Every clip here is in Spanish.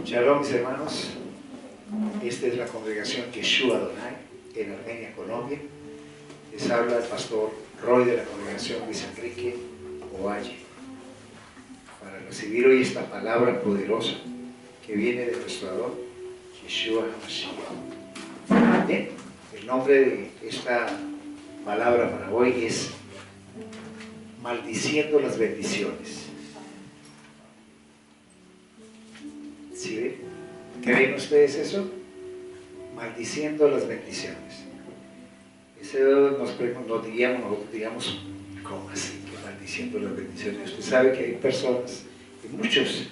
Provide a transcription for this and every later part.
Shalom, mis hermanos. Esta es la congregación Yeshua Adonai en Armenia, Colombia. Les habla el pastor Roy de la congregación Luis Enrique Ovalle para recibir hoy esta palabra poderosa que viene de nuestro Adón, Yeshua HaMashiach. Bien, el nombre de esta palabra para hoy es maldiciendo las bendiciones. ¿Sí ven? ¿Creen ustedes eso? Maldiciendo las bendiciones. Eso nosotros diríamos, ¿cómo así que maldiciendo las bendiciones? Usted sabe que hay personas, y muchos,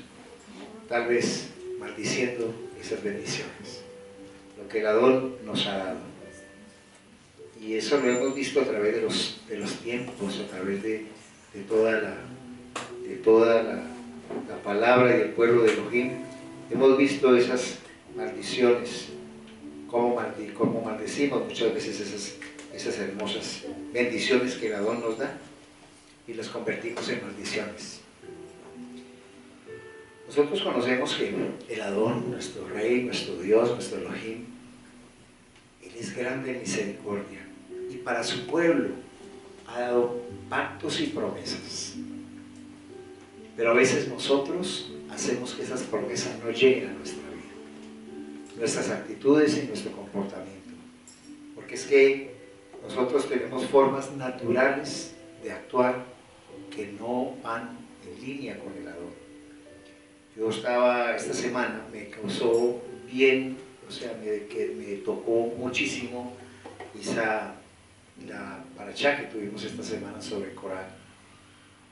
tal vez maldiciendo esas bendiciones, lo que el Adón nos ha dado. Y eso lo hemos visto a través de los tiempos, a través de toda la palabra y el pueblo de Elohim. Hemos visto esas maldiciones, cómo maldecimos muchas veces esas hermosas bendiciones que el Adón nos da y las convertimos en maldiciones. Nosotros conocemos que el Adón, nuestro Rey, nuestro Dios, nuestro Elohim, Él es grande en misericordia y para su pueblo ha dado pactos y promesas. Pero a veces nosotros hacemos que esas promesas no lleguen a nuestra vida, nuestras actitudes y nuestro comportamiento. Porque es que nosotros tenemos formas naturales de actuar que no van en línea con el Adón. Yo estaba esta semana, me causó bien, que me tocó muchísimo la parashá que tuvimos esta semana sobre el Corán.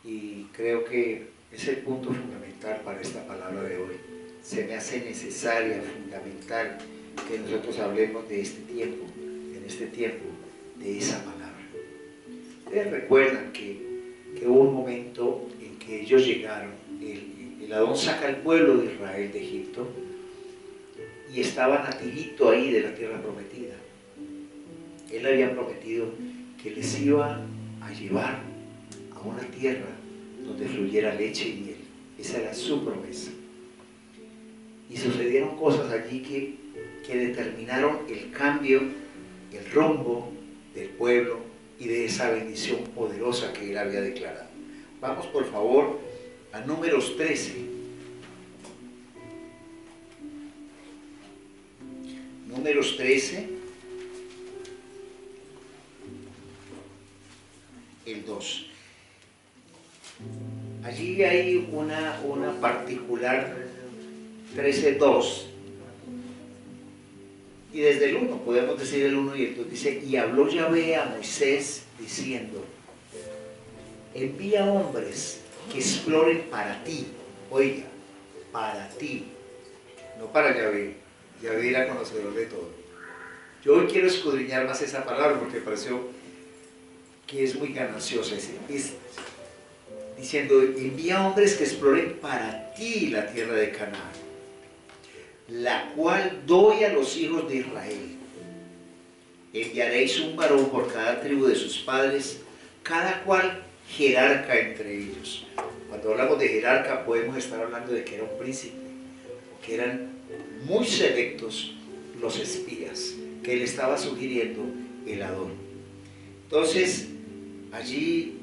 Y creo que es el punto fundamental para esta palabra de hoy. Se me hace necesaria, fundamental, que nosotros hablemos de este tiempo, en este tiempo, de esa palabra. Ustedes recuerdan que hubo un momento en que ellos llegaron, el Adón saca al pueblo de Israel de Egipto y estaba nativito ahí de la tierra prometida. Él había prometido que les iba a llevar a una tierra donde fluyera leche y miel. Esa era su promesa. Y sucedieron cosas allí que determinaron el cambio, el rumbo del pueblo y de esa bendición poderosa que él había declarado. Vamos por favor a Números 13. Números 13, el 2. Allí hay una particular 13:2 y desde el 1 podemos decir el 1 y el 2 dice: y habló Yahvé a Moisés diciendo, envía hombres que exploren para ti, oiga, para ti, no para Yahvé. Yahvé era conocedor de todo. Yo hoy quiero escudriñar más esa palabra porque me pareció que es muy gananciosa. Diciendo, envía hombres que exploren para ti la tierra de Canaán, la cual doy a los hijos de Israel. Enviaréis un varón por cada tribu de sus padres, cada cual jerarca entre ellos. Cuando hablamos de jerarca podemos estar hablando de que era un príncipe, que eran muy selectos los espías que él estaba sugiriendo el Adón. Entonces, allí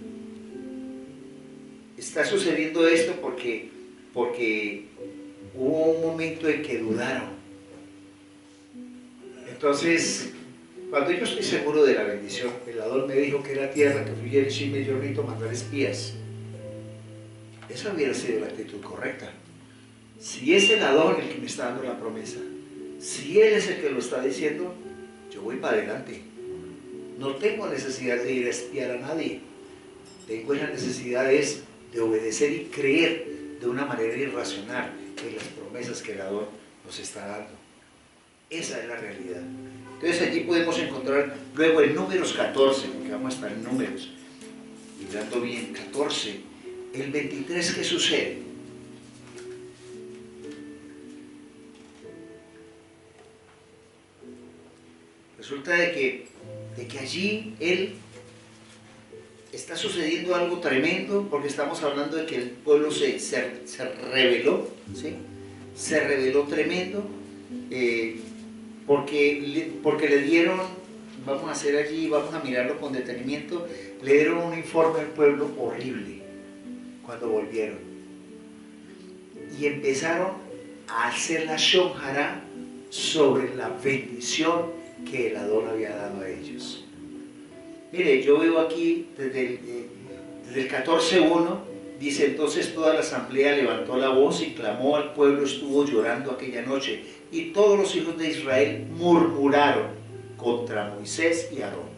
está sucediendo esto porque hubo un momento en que dudaron. Entonces, cuando yo estoy seguro de la bendición, el Adón me dijo que era tierra, que fluyera leche y miel, yo necesito mandar espías. Esa hubiera sido la actitud correcta. Si es el Adón el que me está dando la promesa, si él es el que lo está diciendo, yo voy para adelante. No tengo necesidad de ir a espiar a nadie. Tengo la necesidad de obedecer y creer de una manera irracional en las promesas que el Adón nos está dando. Esa es la realidad. Entonces allí podemos encontrar luego en Números 14, porque vamos a estar en Números, mirando bien, 14, el 23, ¿qué sucede? Resulta de que allí él está sucediendo algo tremendo, porque estamos hablando de que el pueblo se rebeló, ¿sí? se reveló tremendo, porque le dieron, vamos a hacer allí, vamos a mirarlo con detenimiento, le dieron un informe al pueblo horrible cuando volvieron. Y empezaron a hacer la shonjara sobre la bendición que el Adón había dado a ellos. Mire, yo veo aquí desde el 14:1, dice: entonces toda la asamblea levantó la voz y clamó al pueblo, estuvo llorando aquella noche, y todos los hijos de Israel murmuraron contra Moisés y Aarón.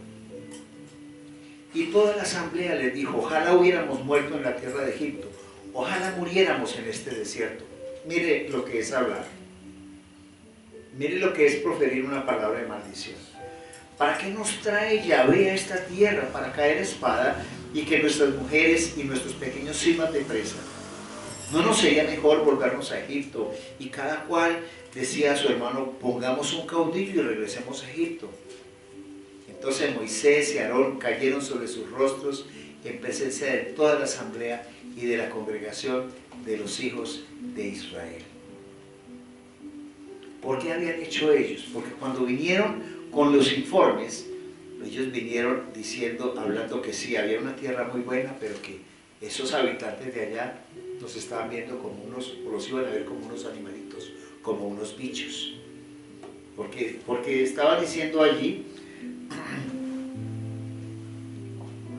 Y toda la asamblea les dijo: ojalá hubiéramos muerto en la tierra de Egipto, ojalá muriéramos en este desierto. Mire lo que es hablar, mire lo que es proferir una palabra de maldición. ¿Para qué nos trae Yahvé a esta tierra? Para caer a espada y que nuestras mujeres y nuestros pequeños sirvan de presa. ¿No nos sería mejor volvernos a Egipto? Y cada cual decía a su hermano: pongamos un caudillo y regresemos a Egipto. Entonces Moisés y Aarón cayeron sobre sus rostros en presencia de toda la asamblea y de la congregación de los hijos de Israel. ¿Por qué habían hecho ellos? Porque cuando vinieron con los informes, ellos vinieron diciendo, hablando que sí, había una tierra muy buena, pero que esos habitantes de allá los estaban viendo como unos, o los iban a ver como unos animalitos, como unos bichos. Porque estaban diciendo allí,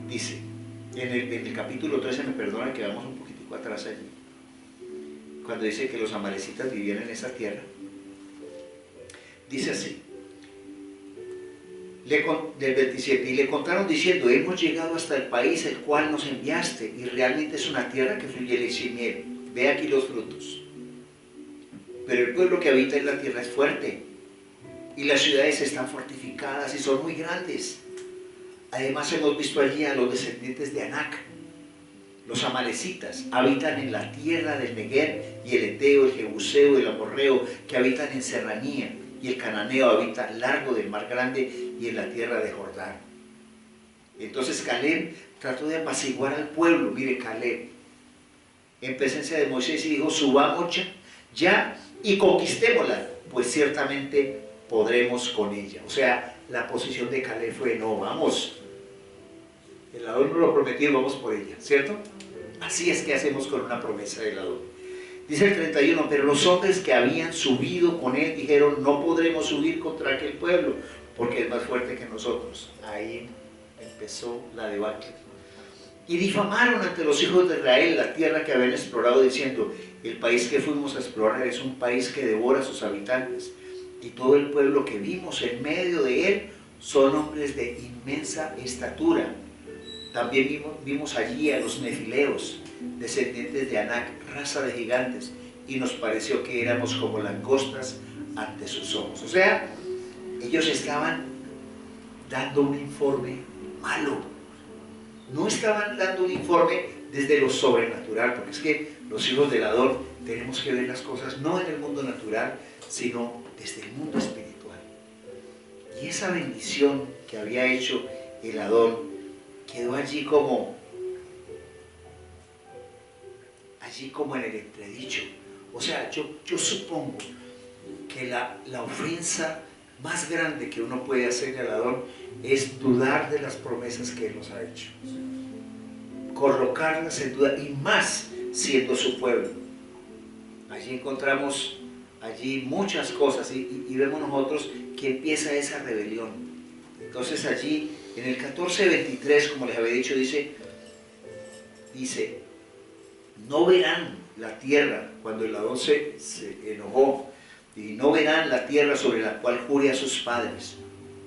dice, en el capítulo 13, me perdonan que vamos un poquitico atrás allí, cuando dice que los amalecitas vivían en esa tierra, dice así, del 27, y le contaron diciendo: hemos llegado hasta el país el cual nos enviaste, y realmente es una tierra que fluye leche y miel. Ve aquí los frutos. Pero el pueblo que habita en la tierra es fuerte, y las ciudades están fortificadas y son muy grandes. Además hemos visto allí a los descendientes de Anac. Los amalecitas habitan en la tierra del Neguer, y el eteo, el jebuseo, el amorreo, que habitan en serranía, y el cananeo habita largo del mar grande y en la tierra de Jordán. Entonces Caleb trató de apaciguar al pueblo. Mire, Caleb, en presencia de Moisés, y dijo: subamos ya y conquistémosla, pues ciertamente podremos con ella. O sea, la posición de Caleb fue: no, vamos, el Adón nos lo prometió, vamos por ella, ¿cierto? Así es que hacemos con una promesa del Adón. Dice el 31, pero los hombres que habían subido con él dijeron: no podremos subir contra aquel pueblo, porque es más fuerte que nosotros. Ahí empezó la debacle. Y difamaron ante los hijos de Israel la tierra que habían explorado, diciendo: el país que fuimos a explorar es un país que devora a sus habitantes, y todo el pueblo que vimos en medio de él son hombres de inmensa estatura. También vimos allí a los nefileos, descendientes de Anac, raza de gigantes, y nos pareció que éramos como langostas ante sus ojos. O sea, ellos estaban dando un informe malo. No estaban dando un informe desde lo sobrenatural, porque es que los hijos del Adón tenemos que ver las cosas no en el mundo natural, sino desde el mundo espiritual. Y esa bendición que había hecho el Adón quedó allí como en el entredicho. O sea, yo supongo que la ofensa más grande que uno puede hacerle al Adón es dudar de las promesas que Él nos ha hecho, colocarlas en duda, y más siendo su pueblo. Allí encontramos muchas cosas, y vemos nosotros que empieza esa rebelión. Entonces allí en el 14:23, como les había dicho, dice, no verán la tierra, cuando el Adón se enojó, y no verán la tierra sobre la cual juré a sus padres.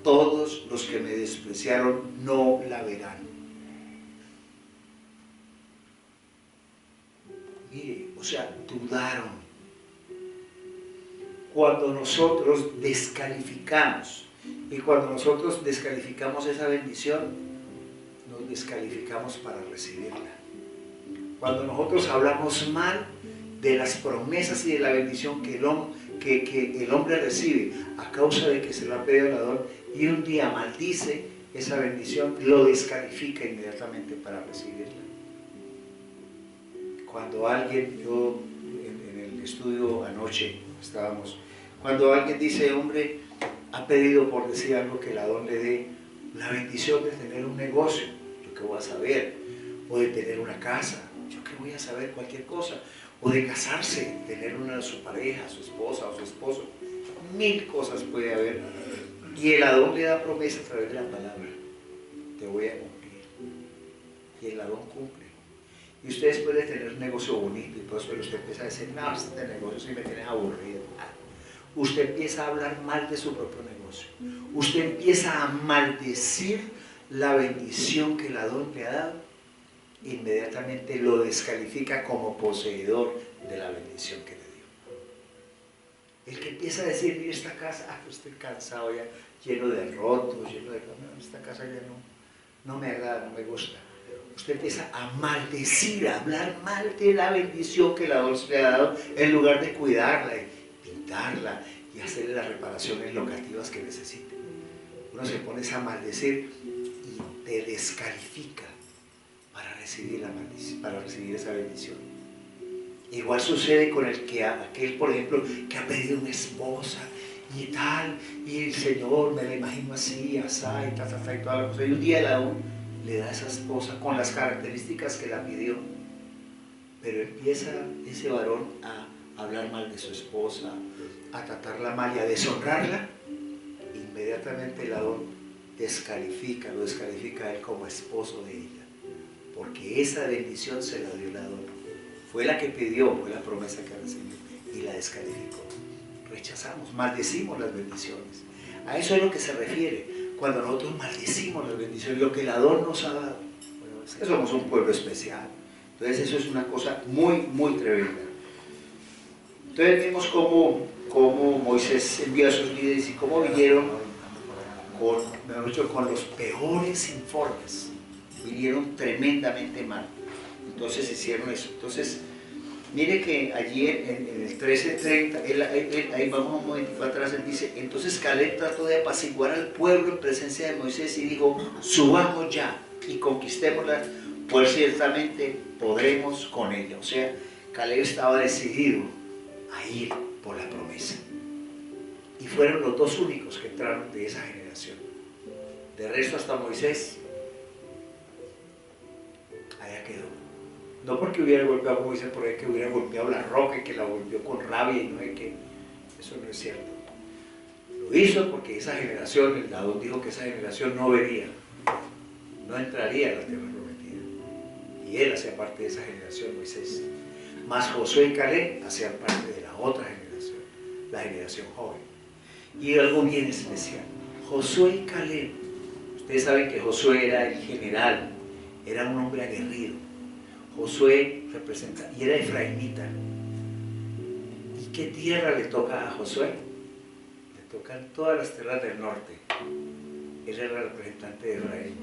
Todos los que me despreciaron no la verán. Mire, o sea, dudaron. Cuando nosotros descalificamos, y cuando nosotros descalificamos esa bendición, nos descalificamos para recibirla. Cuando nosotros hablamos mal de las promesas y de la bendición que el hombre recibe a causa de que se lo ha pedido al Adón, y un día maldice esa bendición, lo descalifica inmediatamente para recibirla. Cuando alguien, yo en el estudio anoche, estábamos, cuando alguien dice, hombre, ha pedido por decir algo que el Adón le dé la bendición de tener un negocio, yo qué voy a saber, o de tener una casa, yo qué voy a saber, cualquier cosa, o de casarse, tener una su pareja, su esposa o su esposo, mil cosas puede haber, y el Adón le da promesa a través de la palabra, te voy a cumplir, y el Adón cumple. Y usted después de tener un negocio bonito y todo eso, usted empieza a decir, no, este negocio sí me tiene aburrido. Usted empieza a hablar mal de su propio negocio. Usted empieza a maldecir la bendición que el Adón le ha dado. Inmediatamente lo descalifica como poseedor de la bendición que le dio. El que empieza a decir, mire esta casa, estoy cansado ya, lleno de rotos, lleno de... No, esta casa ya no me agrada, no me gusta. Usted empieza a maldecir, a hablar mal de la bendición que el Adón le ha dado, en lugar de cuidarla y pintarla y hacerle las reparaciones locativas que necesite. Uno se pone a maldecir y te descalifica para recibir esa bendición. Igual sucede con aquel, por ejemplo, que ha pedido una esposa y tal, y el Señor me la imagino así, asá, y y toda la cosa, y un día el Adón le da a esa esposa con las características que la pidió, pero empieza ese varón a hablar mal de su esposa, a tratarla mal y a deshonrarla. Inmediatamente el Adón lo descalifica a él como esposo de ella, porque esa bendición se la dio el Adón, fue la que pidió, fue la promesa que recibió, y la descalificó. Rechazamos, maldecimos las bendiciones. A eso es lo que se refiere cuando nosotros maldecimos las bendiciones, lo que el Adón nos ha dado. Bueno, es que somos un pueblo especial. Entonces eso es una cosa muy, muy tremenda. Entonces vimos cómo Moisés envió a sus líderes y cómo vinieron con los peores informes. Vinieron tremendamente mal. Entonces hicieron eso. Entonces, mire que allí en el 13:30, ahí vamos un momento atrás, él dice, entonces Caleb trató de apaciguar al pueblo en presencia de Moisés y dijo, subamos ya y conquistémosla, pues ciertamente podremos con ella. O sea, Caleb estaba decidido a ir por la promesa. Y fueron los dos únicos que entraron de esa generación. De resto hasta Moisés, allá quedó. No porque hubiera golpeado, como dicen por ahí, que hubiera golpeado la roca y que la golpeó con rabia y no hay que... Eso no es cierto. Lo hizo porque esa generación, el Adón dijo que esa generación no vería, no entraría a la tierra prometida. Y él hacía parte de esa generación, Moisés. Más Josué y Caleb hacían parte de la otra generación, la generación joven. Y algo bien especial. Josué y Caleb, ustedes saben que Josué era el general, era un hombre aguerrido. Josué representa, y era efraimita. ¿Y qué tierra le toca a Josué? Le tocan todas las tierras del norte. Él era el representante de Efraín,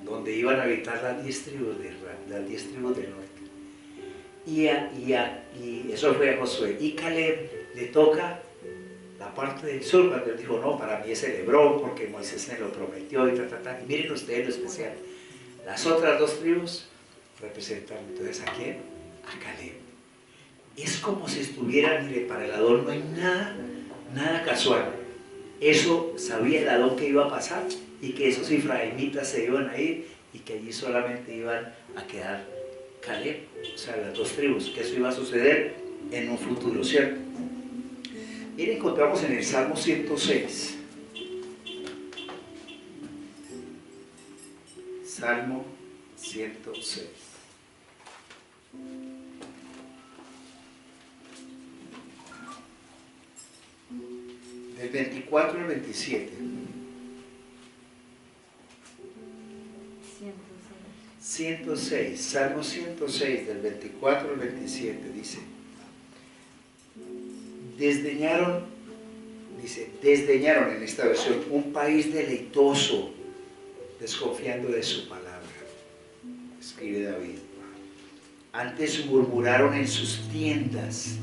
donde iban a habitar las 10 tribus del norte. Y eso fue a Josué. Y Caleb le toca la parte del sur, cuando él dijo, no, para mí es el Hebrón, porque Moisés me lo prometió, y Y miren ustedes lo especial. Las otras 2 tribus representan entonces ¿a quién? A Caleb. Es como si estuvieran, mire, para el Adón no hay nada casual. Eso sabía el Adón que iba a pasar y que esos efraimitas se iban a ir y que allí solamente iban a quedar Caleb, o sea, las 2 tribus, que eso iba a suceder en un futuro, ¿cierto? Miren, encontramos en el Salmo 106. Salmo 106. Del 24 al 27. 106, Salmo 106, del 24 al 27, dice, desdeñaron en esta versión un país deleitoso, desconfiando de su palabra, escribe David. Antes murmuraron en sus tiendas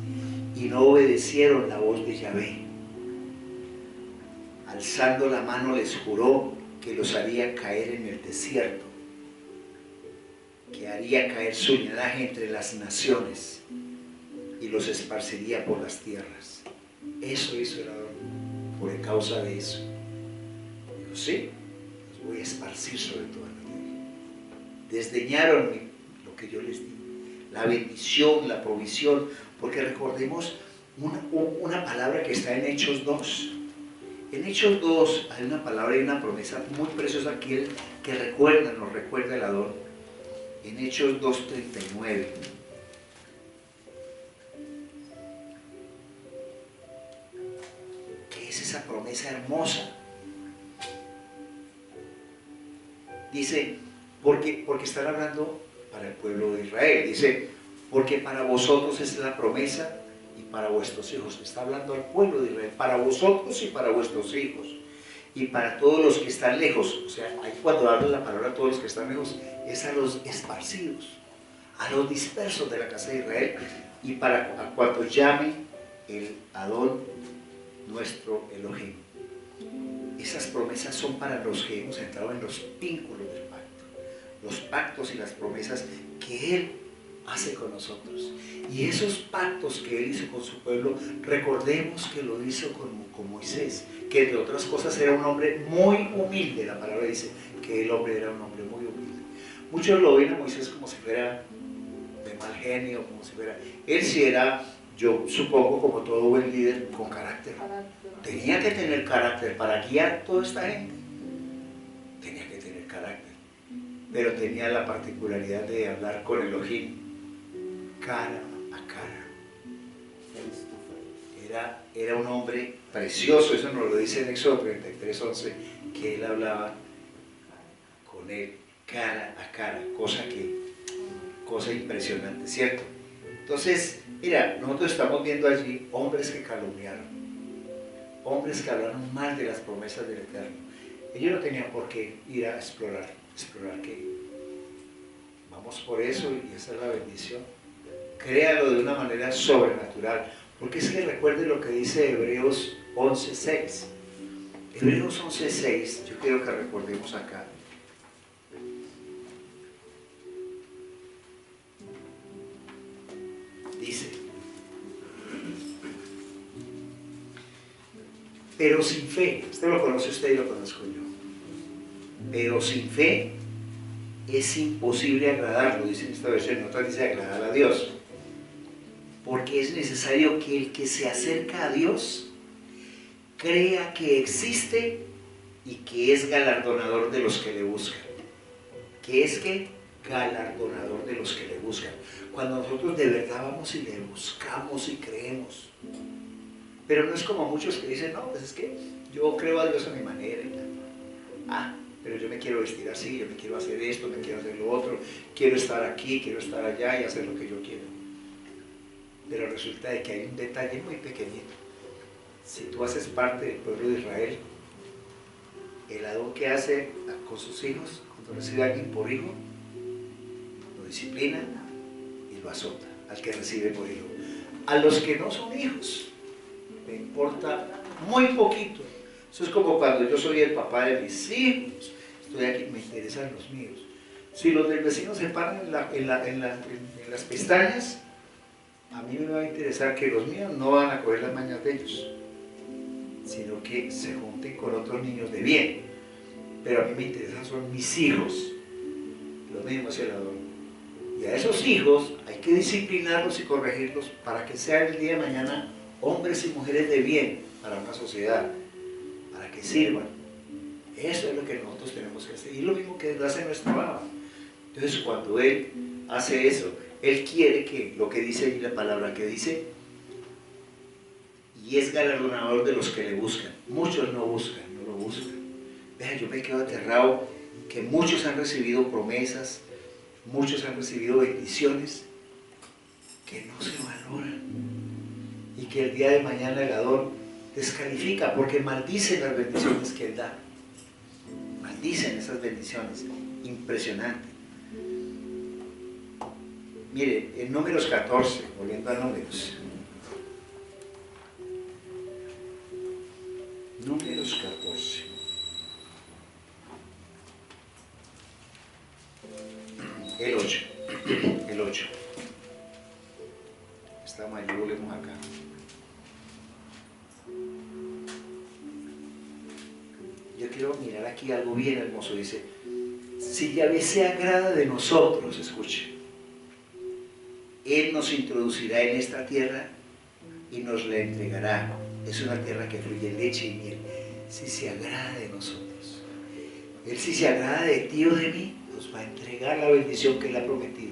y no obedecieron la voz de Yahvé. Alzando la mano les juró que los haría caer en el desierto, que haría caer su linaje entre las naciones. y los esparciría por las tierras. Eso hizo el Adón, por causa de eso. Dijo, sí, los voy a esparcir sobre toda la tierra. Desdeñaron lo que yo les di, la bendición, la provisión, porque recordemos una palabra que está en Hechos 2. En Hechos 2 hay una palabra y una promesa muy preciosa que nos recuerda el Adón. En Hechos 2:39. ¿Qué es esa promesa hermosa? Dice, porque están hablando para el pueblo de Israel. Dice, porque para vosotros es la promesa y para vuestros hijos. Está hablando al pueblo de Israel, para vosotros y para vuestros hijos. Y para todos los que están lejos. O sea, ahí cuando habla la palabra todos los que están lejos, es a los esparcidos, a los dispersos de la casa de Israel, y a cuantos llame el Adón, nuestro Elohim. Esas promesas son para los que hemos entrado en los vínculos del pacto, los pactos y las promesas que Él hace con nosotros. Y esos pactos que Él hizo con su pueblo, recordemos que lo hizo con Moisés, que entre otras cosas era un hombre muy humilde. La palabra dice que el hombre era un hombre muy humilde. Muchos lo ven a Moisés como si fuera de mal genio, como si fuera... Él sí era, yo supongo, como todo buen líder, con carácter. Tenía que tener carácter para guiar toda esta gente. Tenía que tener carácter. Pero tenía la particularidad de hablar con Elohim cara a cara. Era un hombre precioso, eso nos lo dice en Éxodo 33:11, que él hablaba con él cara a cara, cosa impresionante, ¿cierto? Entonces, mira, nosotros estamos viendo allí hombres que calumniaron, hombres que hablaron mal de las promesas del Eterno. Ellos no tenían por qué ir a explorar qué. Vamos por eso y esa es la bendición. Créalo de una manera sobrenatural. Porque es que recuerde lo que dice Hebreos 11:6. Hebreos 11:6, yo quiero que recordemos acá. Dice, pero sin fe, este lo conoce usted y lo conozco yo, pero sin fe es imposible agradarlo, dice en esta versión, en otra dice agradar a Dios. Porque es necesario que el que se acerca a Dios crea que existe y que es galardonador de los que le buscan. ¿Qué es qué? Galardonador de los que le buscan. Cuando nosotros de verdad vamos y le buscamos y creemos. Pero no es como muchos que dicen, no, pues es que yo creo a Dios a mi manera. Pero yo me quiero vestir así, yo me quiero hacer esto, me quiero hacer lo otro, quiero estar aquí, quiero estar allá y hacer lo que yo quiero. Pero resulta de que hay un detalle muy pequeñito. Si tú haces parte del pueblo de Israel, el Adón que hace con sus hijos, cuando recibe a alguien por hijo, lo disciplina y lo azota, al que recibe por hijo. A los que no son hijos, me importa muy poquito. Eso es como cuando yo soy el papá de mis hijos, estoy aquí, me interesan los míos. Si los del vecino se paran en las pestañas, a mí me va a interesar que los míos no van a coger las mañas de ellos, sino que se junten con otros niños de bien. Pero a mí me interesan son mis hijos. Lo mismo es el Adón. Y a esos hijos hay que disciplinarlos y corregirlos para que sean el día de mañana hombres y mujeres de bien para una sociedad, para que sirvan. Eso es lo que nosotros tenemos que hacer. Y lo mismo que Él hace en nuestra Abba. Entonces, cuando Él hace eso, Él quiere que lo que dice allí la palabra que dice, y es galardonador de los que le buscan. Muchos no buscan, no lo buscan. Vean, yo me quedo aterrado que muchos han recibido promesas, muchos han recibido bendiciones que no se valoran. Y que el día de mañana el Adón descalifica porque maldice las bendiciones que Él da. Maldicen esas bendiciones. Impresionante. Mire, en Números 14, volviendo a Números. Números 14. El 8. Esta me ayuda quiero mirar aquí algo bien hermoso. Dice, si Yahvé se agrada de nosotros, escuche, Él nos introducirá en esta tierra y nos la entregará. Es una tierra que fluye leche y miel. Si se agrada de nosotros, Él si se agrada de ti o de mí, nos va a entregar la bendición que Él ha prometido.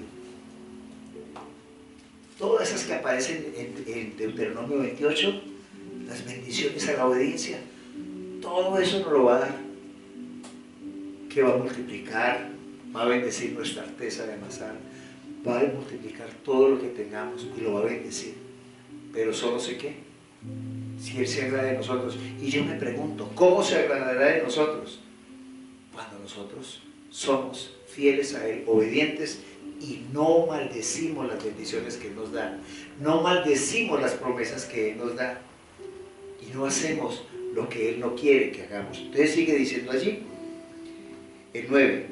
Todas esas que aparecen en Deuteronomio 28, las bendiciones a la obediencia, todo eso nos lo va a dar. Que va a multiplicar, va a bendecir nuestra artesa de amasar, va a multiplicar todo lo que tengamos y lo va a bendecir. Pero solo sé qué, si Él se agrada de nosotros. Y yo me pregunto, ¿cómo se agradará de nosotros? Cuando nosotros somos fieles a Él, obedientes, y no maldecimos las bendiciones que Él nos da, no maldecimos las promesas que Él nos da, y no hacemos lo que Él no quiere que hagamos. Entonces sigue diciendo allí, el 9,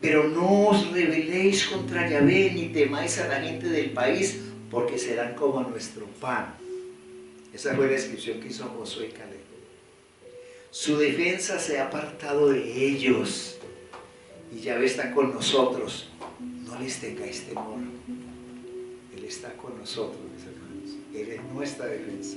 pero no os rebeléis contra Yahvé, ni temáis a la gente del país, porque serán como nuestro pan. Esa fue la descripción que hizo Josué y Caleb. Su defensa se ha apartado de ellos, y Yahvé está con nosotros. No les tengáis temor. Él está con nosotros, mis hermanos. Él es nuestra defensa.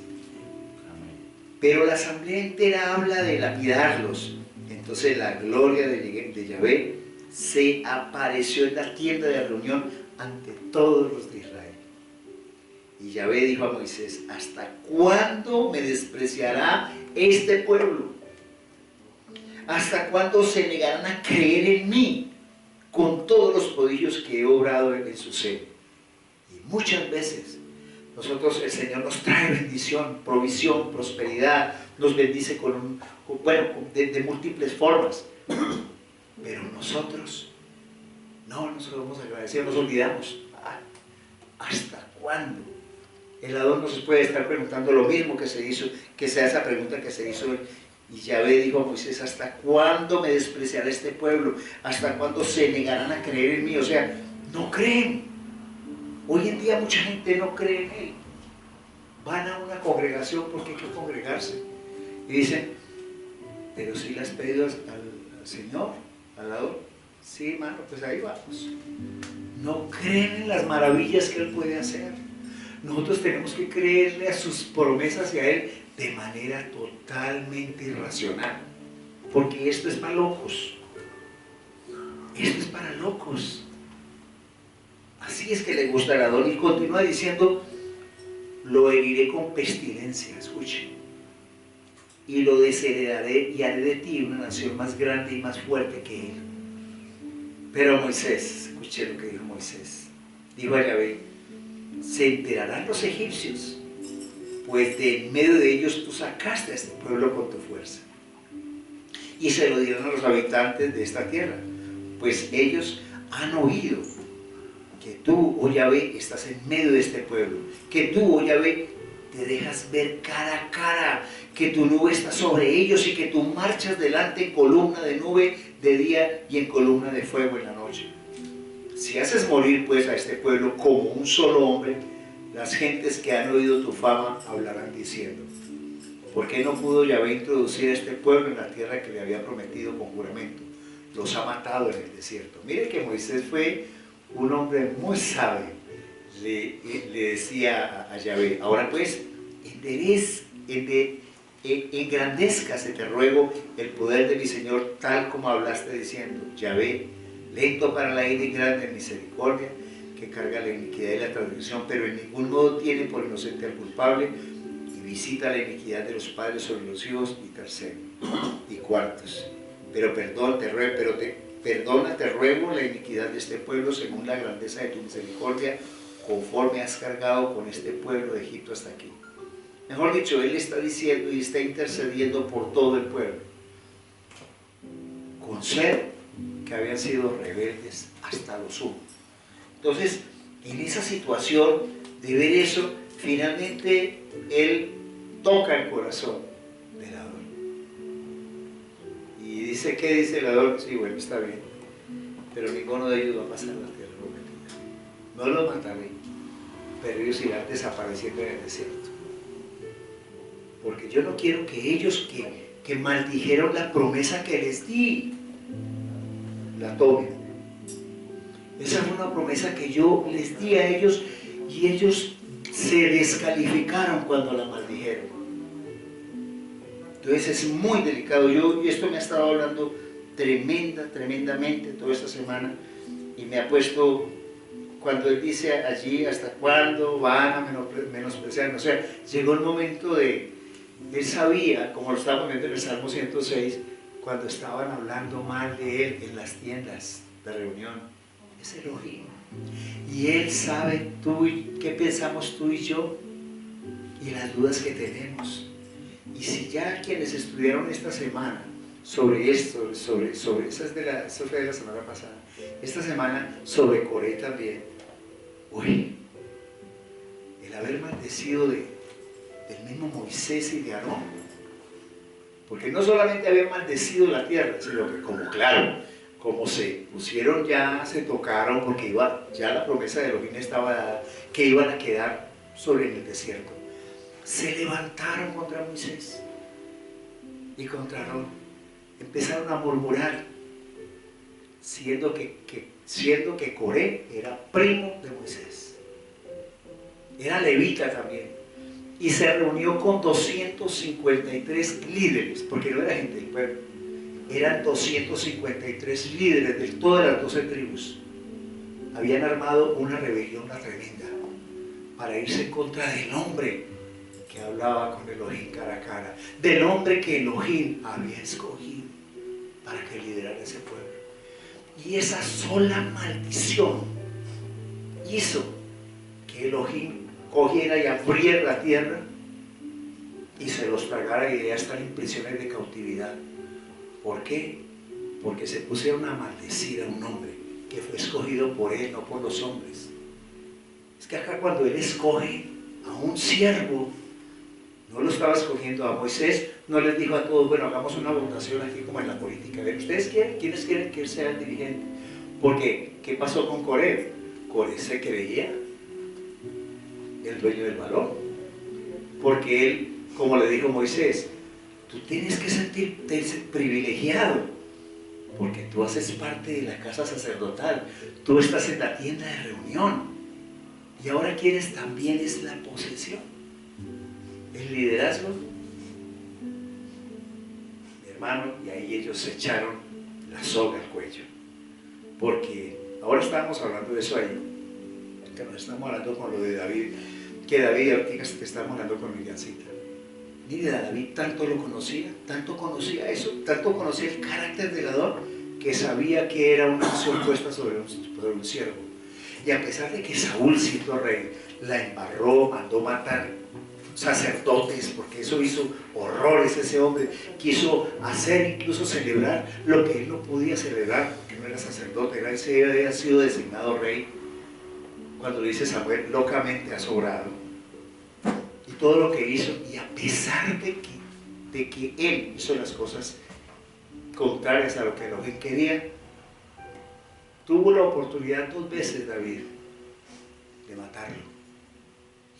Pero la asamblea entera habla de lapidarlos. Entonces la gloria de Yahvé se apareció en la tienda de reunión ante todos los de Israel. Y Yahvé dijo a Moisés, ¿hasta cuándo me despreciará este pueblo? ¿Hasta cuándo se negarán a creer en mí con todos los prodigios que he obrado en su seno? Y muchas veces nosotros, el Señor nos trae bendición, provisión, prosperidad, nos bendice de múltiples formas. Pero nosotros no nos somos agradecidos, nos olvidamos. ¿Hasta cuándo? El Adón no se puede estar preguntando lo mismo que se hizo, que sea esa pregunta que se hizo. Y Yahvé dijo a Moisés, ¿hasta cuándo me despreciará este pueblo? ¿Hasta cuándo se negarán a creer en mí? O sea, no creen. Hoy en día mucha gente no cree en Él. Van a una congregación porque hay que congregarse. Y dicen, pero si le has pedido al Señor, al Adón. Sí, hermano, pues ahí vamos. No creen en las maravillas que Él puede hacer. Nosotros tenemos que creerle a sus promesas y a Él de manera totalmente irracional. Porque esto es para locos. Esto es para locos. Así es que le gusta al Adón. Y continúa diciendo, lo heriré con pestilencia, escuchen. Y lo desheredaré y haré de ti una nación más grande y más fuerte que él. Pero Moisés, escuché lo que dijo Moisés. Dijo a Yahvé, se enterarán los egipcios, pues de en medio de ellos tú sacaste a este pueblo con tu fuerza. Y se lo dieron a los habitantes de esta tierra, pues ellos han oído que tú, oh Yahvé, estás en medio de este pueblo, que tú, oh Yahvé, te dejas ver cara a cara, que tu nube está sobre ellos y que tú marchas delante en columna de nube de día y en columna de fuego en la noche. Si haces morir pues a este pueblo como un solo hombre, las gentes que han oído tu fama hablarán diciendo, ¿por qué no pudo Yahvé introducir a este pueblo en la tierra que le había prometido con juramento? Los ha matado en el desierto. Mire que Moisés fue un hombre muy sabio. Le decía a Yahvé, ahora pues, engrandézcase, te ruego, el poder de mi Señor, tal como hablaste diciendo, Yahvé, lento para la ira y grande en misericordia, que carga la iniquidad y la transgresión, pero en ningún modo tiene por inocente al culpable, y visita la iniquidad de los padres sobre los hijos, y tercero, y cuartos. Pero perdona, te ruego la iniquidad de este pueblo según la grandeza de tu misericordia, conforme has cargado con este pueblo de Egipto hasta aquí. Mejor dicho, Él está diciendo y está intercediendo por todo el pueblo, con ser que habían sido rebeldes hasta lo sumo. Entonces, en esa situación de ver eso, finalmente Él toca el corazón del Adón. Y dice, ¿qué dice el Adón? Sí, bueno, está bien, pero ninguno de ellos va a pasar la tierra prometida. No los mataré, pero ellos irán desapareciendo en el desierto. Porque yo no quiero que ellos, que que maldijeron la promesa que les di, la tomen. Esa fue una promesa que yo les di a ellos y ellos se descalificaron cuando la maldijeron. Entonces es muy delicado. Y esto me ha estado hablando tremendamente toda esta semana y me ha puesto, cuando él dice allí, ¿hasta cuándo van a menospreciarme? O sea, llegó el momento de, él sabía, como lo estábamos viendo en el Salmo 106, cuando estaban hablando mal de él en las tiendas de reunión, es Elohim. Y él sabe qué pensamos tú y yo y las dudas que tenemos. Y si ya quienes estudiaron esta semana sobre esto, esa fue de la semana pasada, esta semana sobre Coré también, uy, el haber maldecido del mismo Moisés y de Aarón, porque no solamente habían maldecido la tierra, sino que como se pusieron ya, se tocaron, porque ya la promesa de Elohim estaba dada, que iban a quedar sobre el desierto, se levantaron contra Moisés y contra Aarón, empezaron a murmurar, siendo que Coré era primo de Moisés, era levita también, y se reunió con 253 líderes, porque no era gente del pueblo, eran 253 líderes de todas las 12 tribus. Habían armado una rebelión tremenda para irse en contra del hombre que hablaba con Elohim cara a cara, del hombre que Elohim había escogido para que liderara ese pueblo. Y esa sola maldición hizo que Elohim cogiera y abriera la tierra y se los tragara y ya están en prisiones de cautividad. ¿Por qué? Porque se pusieron a maldecir a un hombre que fue escogido por él, no por los hombres. Es que acá cuando él escoge a un siervo, no lo estaba escogiendo a Moisés, no les dijo a todos, bueno, hagamos una votación aquí como en la política. ¿Ustedes quieren? ¿Quiénes quieren que él sea el dirigente? Porque, ¿qué pasó con Coré? Coré se creía el dueño del balón. Porque él, como le dijo Moisés, tú tienes que sentirte privilegiado, porque tú haces parte de la casa sacerdotal, tú estás en la tienda de reunión, y ahora quieres también es la posesión, el liderazgo, mi hermano, y ahí ellos se echaron la soga al cuello, porque ahora estábamos hablando de eso ahí, que nos estamos hablando con lo de David, que David, ahorita que estamos hablando con Miriamcita. Mire, David tanto lo conocía, tanto conocía eso, tanto conocía el carácter del Adón, que sabía que era una acción puesta sobre un siervo. Y a pesar de que Saúl, siendo rey, la embarró, mandó matar sacerdotes, porque eso hizo horrores ese hombre, quiso hacer, incluso celebrar lo que él no podía celebrar, porque no era sacerdote, él había sido designado rey, cuando dice Samuel, locamente ha sobrado. Todo lo que hizo, y a pesar de que él hizo las cosas contrarias a lo que Elohim quería, tuvo la oportunidad 2 veces David de matarlo.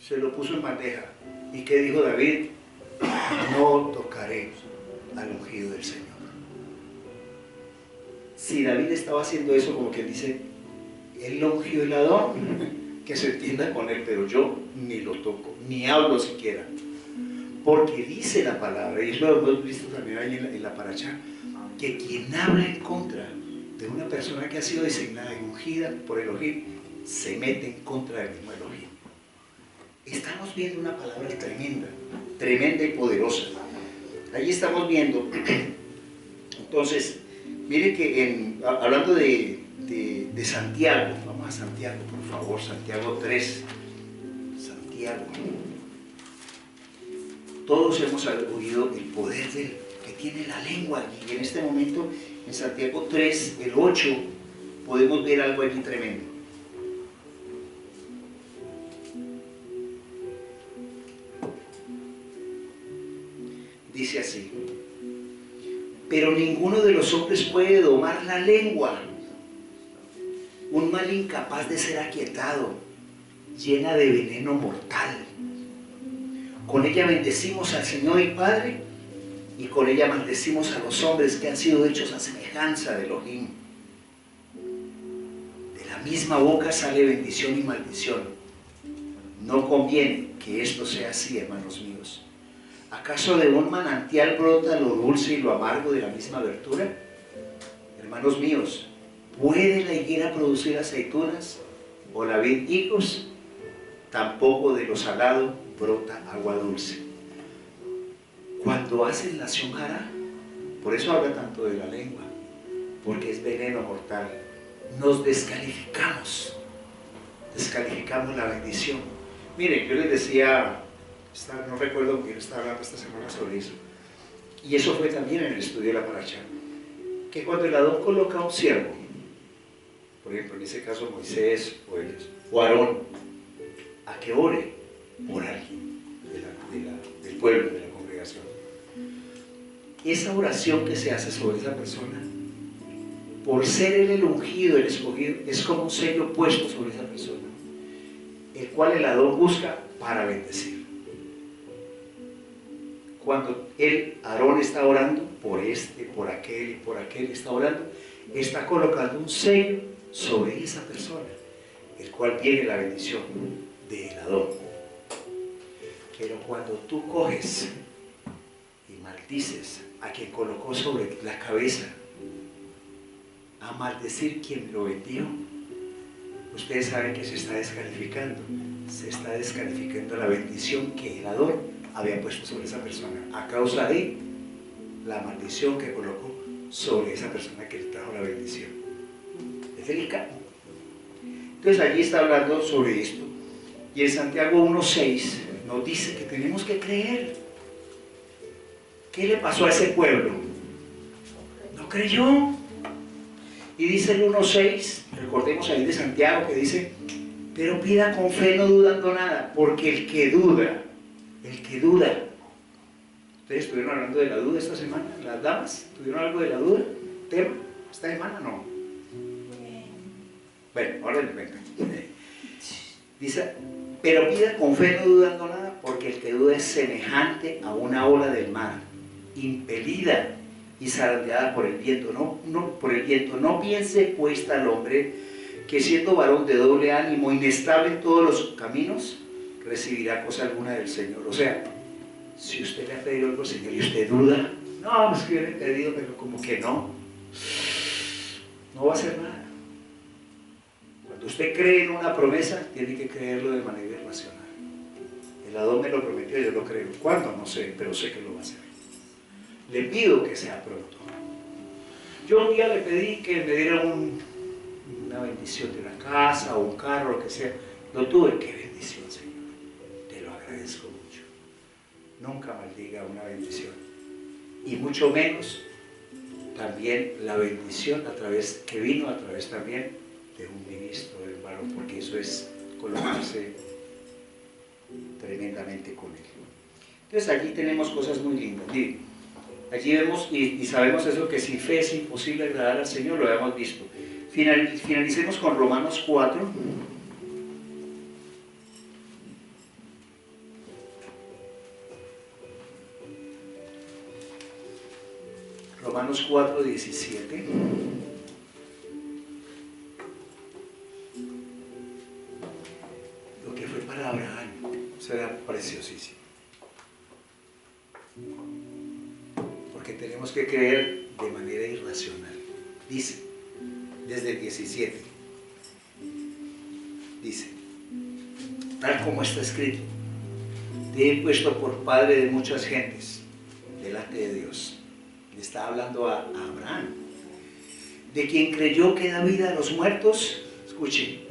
Se lo puso en bandeja. ¿Y qué dijo David? No tocaré al ungido del Señor. Si David estaba haciendo eso, como quien dice, él lo ungió el Adón, que se entienda con él, pero yo ni lo toco, ni hablo siquiera, porque dice la palabra, y eso lo hemos visto también ahí en la paracha, que quien habla en contra de una persona que ha sido designada y ungida por Elohim, se mete en contra del mismo Elohim. Estamos viendo una palabra tremenda y poderosa. Ahí estamos viendo, entonces, mire que hablando de Santiago, vamos a Santiago, por favor, Santiago 3, Santiago. Todos hemos oído el poder que tiene la lengua, y en este momento, en Santiago 3, el 8, podemos ver algo aquí tremendo. Dice así: pero ninguno de los hombres puede domar la lengua, un mal incapaz de ser aquietado, llena de veneno mortal. Con ella bendecimos al Señor y Padre, y con ella maldecimos a los hombres que han sido hechos a semejanza de Elohim. De la misma boca sale bendición y maldición. No conviene que esto sea así, hermanos míos. ¿Acaso de un manantial brota lo dulce y lo amargo de la misma abertura? Hermanos míos, ¿puede la higuera producir aceitunas o la vid higos? Tampoco de lo salado brota agua dulce. Cuando hacen la shonjara, por eso habla tanto de la lengua, porque es veneno mortal. Nos descalificamos la bendición. Miren, yo les decía, no recuerdo quién estaba hablando esta semana sobre eso, y eso fue también en el estudio de la paracha, que cuando el Adón coloca a un siervo, por ejemplo en ese caso Moisés o ellos, o Aarón, a que ore por alguien del pueblo, de la congregación, esa oración que se hace sobre esa persona, por ser él el ungido, el escogido, es como un sello puesto sobre esa persona, el cual el Adón busca para bendecir. Cuando Aarón está orando por este, por aquel y por aquel, está orando, está colocando un sello sobre esa persona, el cual viene la bendición del Adón. Pero cuando tú coges y maldices a quien colocó sobre la cabeza, a maldecir quien lo bendijo, ustedes saben que se está descalificando la bendición que el Adón había puesto sobre esa persona, a causa de la maldición que colocó sobre esa persona que le trajo la bendición. Es delicado. Entonces allí está hablando sobre esto, y en Santiago 1:6 nos dice que tenemos que creer. ¿Qué le pasó a ese pueblo? No creyó. Y dice el 1:6, recordemos ahí de Santiago, que dice: pero pida con fe, no dudando nada, porque el que duda, ¿ustedes estuvieron hablando de la duda esta semana? ¿Las damas tuvieron algo de la duda? ¿Tema? ¿Esta semana no? Bueno, ahora les cuento. Dice: pero pida con fe, no dudando nada, porque el que duda es semejante a una ola del mar, impelida y zarandeada por el viento. No piense pues tal hombre que, siendo varón de doble ánimo, inestable en todos los caminos, recibirá cosa alguna del Señor. O sea, si usted le ha pedido algo al Señor y usted duda, no, es que yo le he pedido, pero como que no va a hacer nada. Cuando usted cree en una promesa, tiene que creerlo de manera irracional. El Adón me lo prometió, yo lo creo. ¿Cuándo? No sé, pero sé que lo va a hacer. Le pido que sea pronto. Yo un día le pedí que me diera una bendición de una casa o un carro, lo que sea. Lo tuve. ¡Qué bendición, Señor! Te lo agradezco mucho. Nunca maldiga una bendición. Y mucho menos también la bendición que vino a través también de un ministro, hermano, porque eso es colocarse tremendamente con él. Entonces allí tenemos cosas muy lindas. Miren, allí vemos y sabemos eso, que sin fe es imposible agradar al Señor, lo habíamos visto. Finalicemos con Romanos 4. Romanos 4:17. Lo que fue para Abraham, eso era preciosísimo. Porque tenemos que creer de manera irracional. Dice, desde el 17, dice, tal como está escrito: te he puesto por padre de muchas gentes delante de Dios. Le está hablando a Abraham, de quien creyó que da vida a los muertos. Escuchen,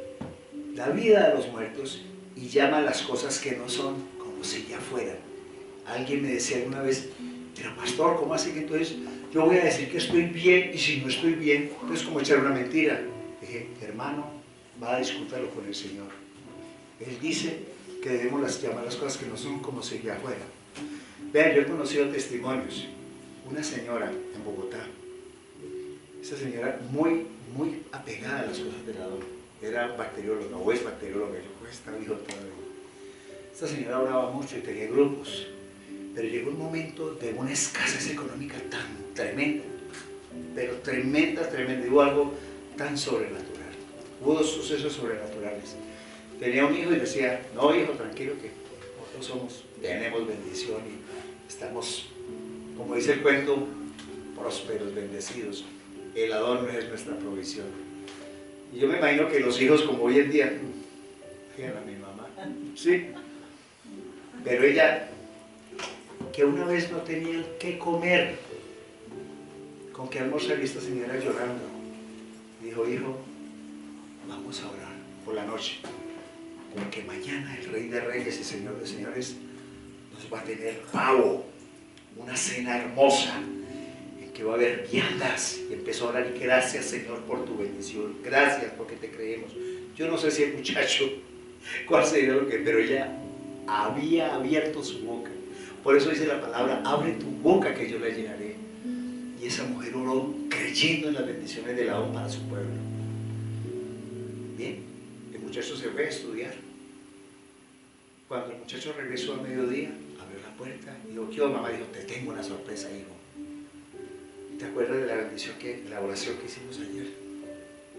da vida a los muertos y llama a las cosas que no son como si ya fueran. Alguien me decía alguna vez: pero pastor, ¿cómo así que entonces yo voy a decir que estoy bien, y si no estoy bien, entonces como echar una mentira? Dije: hermano, va a discutirlo con el Señor. Él dice que debemos llamar las cosas que no son como si ya fueran. Vean, yo he conocido testimonios. Una señora en Bogotá, esa señora muy apegada a las cosas del Adón, era bacterióloga, o es bacterióloga, yo pues está vivo todavía. Esta señora oraba mucho y tenía grupos, Pero llegó un momento de una escasez económica tan tremenda, pero tremenda, tremenda. Hubo algo tan sobrenatural. Hubo dos sucesos sobrenaturales. Tenía un hijo y decía, no hijo, tranquilo que nosotros tenemos bendición y estamos, como dice el cuento, prósperos, bendecidos. El adorno es nuestra provisión. Y yo me imagino que los hijos como hoy en día, fíjense a mi mamá, sí, pero ella, que una vez no tenía qué comer, con qué almorzar, y esta señora llorando, dijo, hijo, vamos a orar por la noche, porque mañana el Rey de Reyes y Señor de Señores nos va a tener pavo, una cena hermosa, en que va a haber viandas. Y empezó a orar, y gracias Señor por tu bendición, gracias porque te creemos. Yo no sé si el muchacho, cuál sería lo que, pero ella había abierto su boca. Por eso dice la palabra, abre tu boca que yo la llenaré. Y esa mujer oró creyendo en las bendiciones del Adón para su pueblo. Bien, el muchacho se fue a estudiar. Cuando el muchacho regresó al mediodía, abrió la puerta y dijo, ¿qué onda, mamá? Dijo, te tengo una sorpresa, hijo. ¿Te acuerdas de la bendición la oración que hicimos ayer?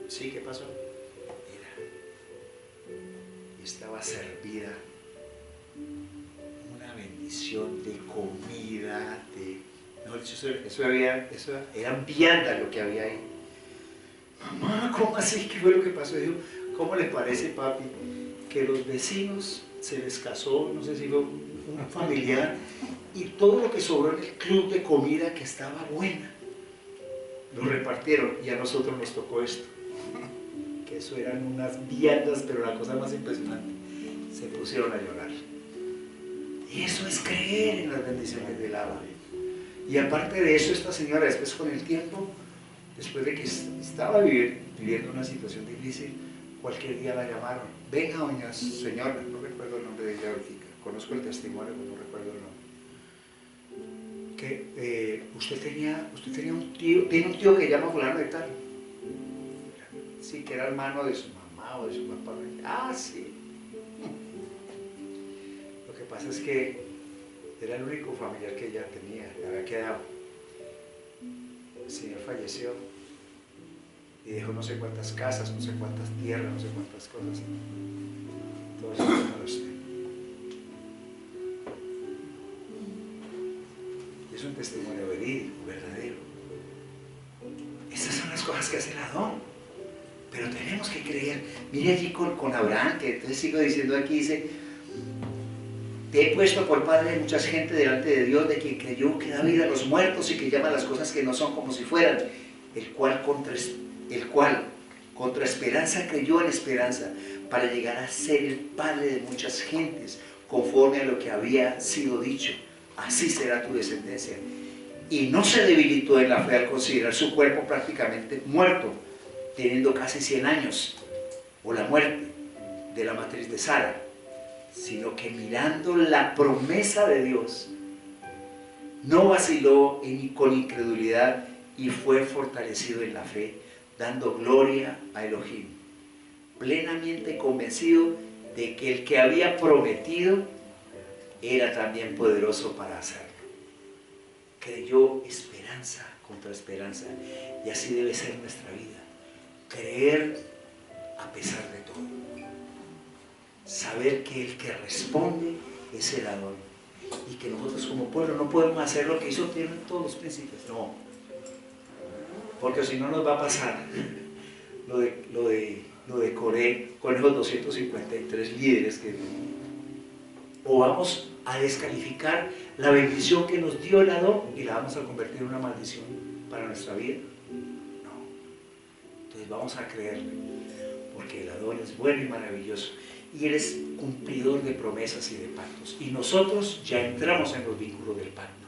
Sí, ¿qué pasó? Mira, estaba servida una bendición de comida, no, eso eran viandas lo que había ahí. Mamá, ¿cómo así? ¿Qué fue lo que pasó? Dijo, ¿cómo le parece, papi, que los vecinos se les casó, no sé si fue un familiar, y todo lo que sobró en el club de comida que estaba buena, lo repartieron, y a nosotros nos tocó esto? Que eso eran unas viandas, pero la cosa más impresionante, se pusieron a llorar. Y eso es creer en las bendiciones del Abba. Y aparte de eso, esta señora después con el tiempo, después de que estaba viviendo una situación difícil, cualquier día la llamaron, venga doña señora, no recuerdo el nombre de ella ahorita, conozco el testimonio, pero no recuerdo el nombre, que usted tenía un tío, tiene un tío que llama fulano de tal, sí, que era hermano de su mamá o de su papá. Ah, sí. Lo que pasa es que era el único familiar que ella tenía, le había quedado. El señor falleció y dejó no sé cuántas casas, no sé cuántas tierras, no sé cuántas cosas. Todo eso es para usted. Y es un testimonio verídico, verdadero. Estas son las cosas que hace el Adón. Pero tenemos que creer. Mire allí con Abraham, que entonces sigo diciendo aquí, dice, te he puesto por padre de mucha gente delante de Dios, de quien creyó que da vida a los muertos y que llama las cosas que no son como si fueran, el cual contra esperanza creyó en esperanza, para llegar a ser el padre de muchas gentes, conforme a lo que había sido dicho, así será tu descendencia. Y no se debilitó en la fe al considerar su cuerpo prácticamente muerto, teniendo casi 100 años, o la muerte de la matriz de Sara, sino que mirando la promesa de Dios, no vaciló con incredulidad y fue fortalecido en la fe, dando gloria a Elohim, plenamente convencido de que el que había prometido era también poderoso para hacerlo. Creyó esperanza contra esperanza, y así debe ser nuestra vida. Creer a pesar de todo. Saber que el que responde es el Adón. Y que nosotros como pueblo no podemos hacer lo que hizo todos los príncipes. No. Porque si no nos va a pasar lo de Coré con esos 253 líderes que... O vamos a descalificar la bendición que nos dio el Adón y la vamos a convertir en una maldición para nuestra vida. Entonces vamos a creerle, porque el Adón es bueno y maravilloso, y Él es cumplidor de promesas y de pactos, y nosotros ya entramos en los vínculos del pacto,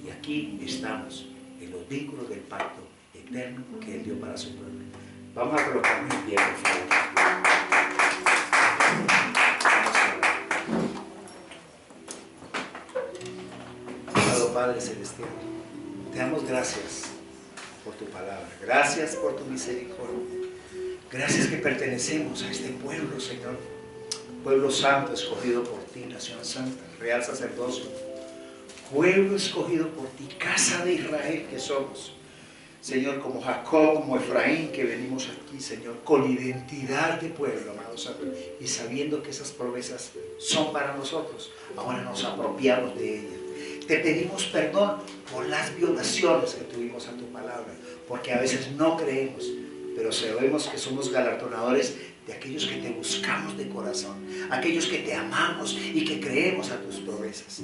y aquí estamos en los vínculos del pacto eterno que Él dio para su pueblo. Vamos a colocarnos en pie, por favor. Amado Padre Celestial, te damos gracias por tu palabra, gracias por tu misericordia, gracias que pertenecemos a este pueblo, Señor, pueblo santo, escogido por ti, nación santa, real sacerdocio, pueblo escogido por ti, casa de Israel que somos. Señor, como Jacob, como Efraín, que venimos aquí, Señor, con identidad de pueblo, amado Santo, y sabiendo que esas promesas son para nosotros, ahora nos apropiamos de ellas. Te pedimos perdón por las violaciones que tuvimos a tu palabra, porque a veces no creemos, pero sabemos que somos galardonadores de aquellos que te buscamos de corazón, aquellos que te amamos y que creemos a tus promesas.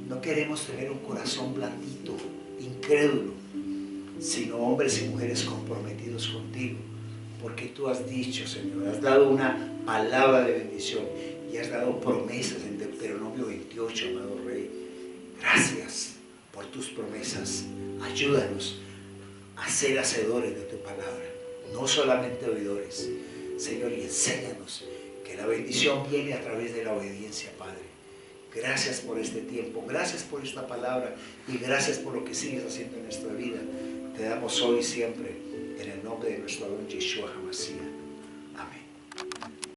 No queremos tener un corazón blandito, incrédulo, sino hombres y mujeres comprometidos contigo, porque tú has dicho, Señor, has dado una palabra de bendición y has dado promesas en Deuteronomio 28, amado Rey. Gracias por tus promesas. Ayúdanos a ser hacedores de tu palabra, no solamente oidores, Señor, y enséñanos que la bendición viene a través de la obediencia, Padre. Gracias por este tiempo, gracias por esta palabra y gracias por lo que sigues haciendo en nuestra vida. Te damos hoy y siempre en el nombre de nuestro don Yeshua.